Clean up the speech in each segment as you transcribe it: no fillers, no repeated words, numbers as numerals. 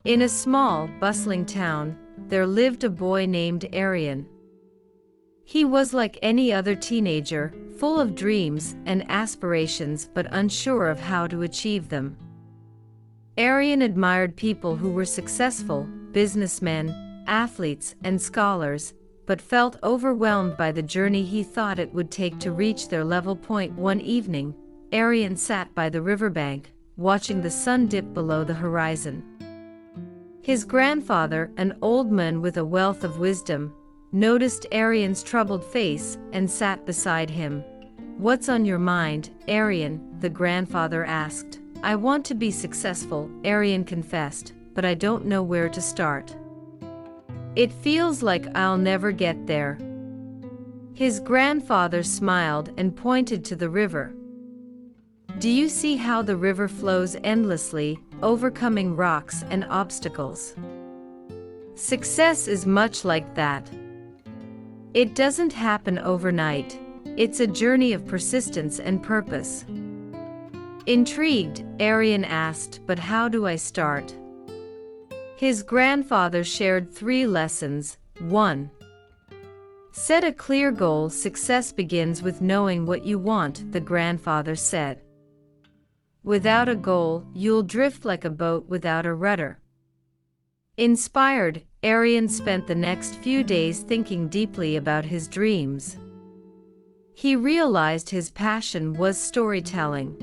In a small, bustling town, there lived a boy named Arian. He was like any other teenager, full of dreams and aspirations but unsure of how to achieve them. Arian admired people who were successful, businessmen, athletes, and scholars, but felt overwhelmed by the journey he thought it would take to reach their level. One evening, Arian sat by the riverbank, watching the sun dip below the horizon. His grandfather, an old man with a wealth of wisdom, noticed Arian's troubled face and sat beside him. "What's on your mind, Arian?" the grandfather asked. "I want to be successful," Arian confessed, "but I don't know where to start. It feels like I'll never get there." His grandfather smiled and pointed to the river. "Do you see how the river flows endlessly, overcoming rocks and obstacles? Success is much like that. It doesn't happen overnight. It's a journey of persistence and purpose." Intrigued, Arian asked, "But how do I start?" His grandfather shared 3 lessons. 1. Set a clear goal. Success begins with knowing what you want, the grandfather said. Without a goal, you'll drift like a boat without a rudder. Inspired, Arian spent the next few days thinking deeply about his dreams. He realized his passion was storytelling.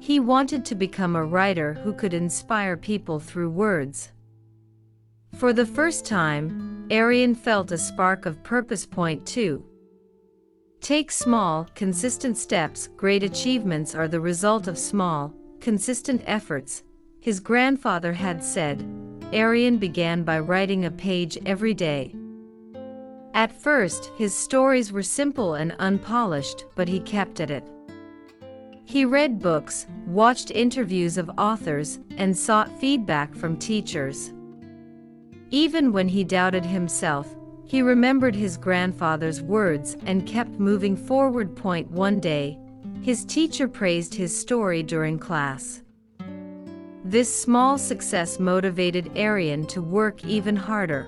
He wanted to become a writer who could inspire people through words. For the first time, Arian felt a spark of purpose. 2. Take small, consistent steps. Great achievements are the result of small, consistent efforts, his grandfather had said. Arian began by writing a page every day. At first, his stories were simple and unpolished, but he kept at it. He read books, watched interviews of authors, and sought feedback from teachers. Even when he doubted himself, he remembered his grandfather's words and kept moving forward. One day, his teacher praised his story during class. This small success motivated Arian to work even harder.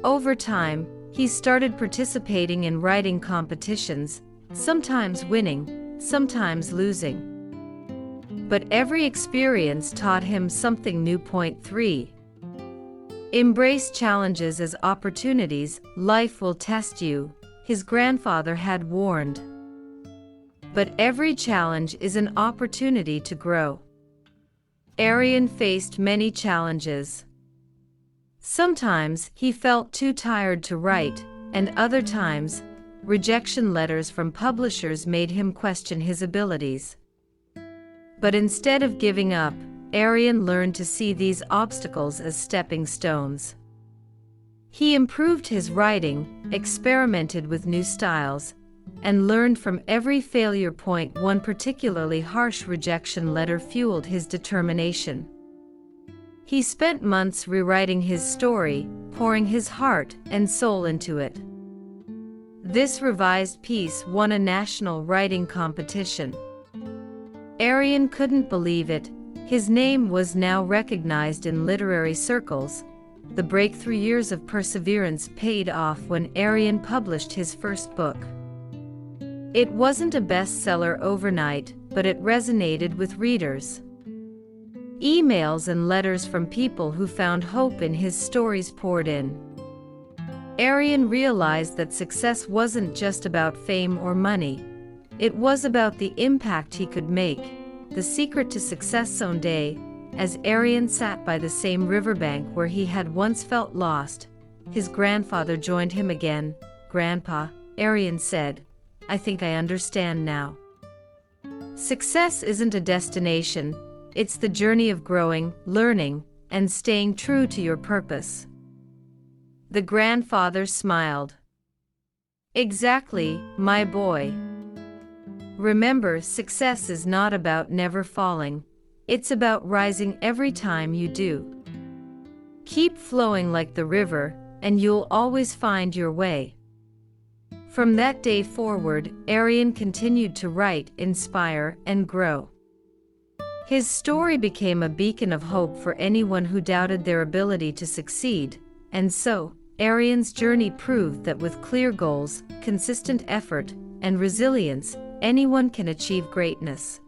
Over time, he started participating in writing competitions, sometimes winning, sometimes losing. But every experience taught him something new. 3. Embrace challenges as opportunities. Life will test you, his grandfather had warned. But every challenge is an opportunity to grow. Arian faced many challenges. Sometimes he felt too tired to write, and other times, rejection letters from publishers made him question his abilities. But instead of giving up, Arian learned to see these obstacles as stepping stones. He improved his writing, experimented with new styles, and learned from every failure. 1 particularly harsh rejection letter fueled his determination. He spent months rewriting his story, pouring his heart and soul into it. This revised piece won a national writing competition. Arian couldn't believe it. His name was now recognized in literary circles. The breakthrough years of perseverance paid off when Arian published his first book. It wasn't a bestseller overnight, but it resonated with readers. Emails and letters from people who found hope in his stories poured in. Arian realized that success wasn't just about fame or money. It was about the impact he could make. The secret to success. Someday, as Arian sat by the same riverbank where he had once felt lost, his grandfather joined him again. "Grandpa," Arian said, "I think I understand now. Success isn't a destination, it's the journey of growing, learning, and staying true to your purpose." The grandfather smiled. "Exactly, my boy. Remember, success is not about never falling, it's about rising every time you do. Keep flowing like the river, and you'll always find your way." From that day forward, Arian continued to write, inspire, and grow. His story became a beacon of hope for anyone who doubted their ability to succeed, and so, Arian's journey proved that with clear goals, consistent effort, and resilience, anyone can achieve greatness.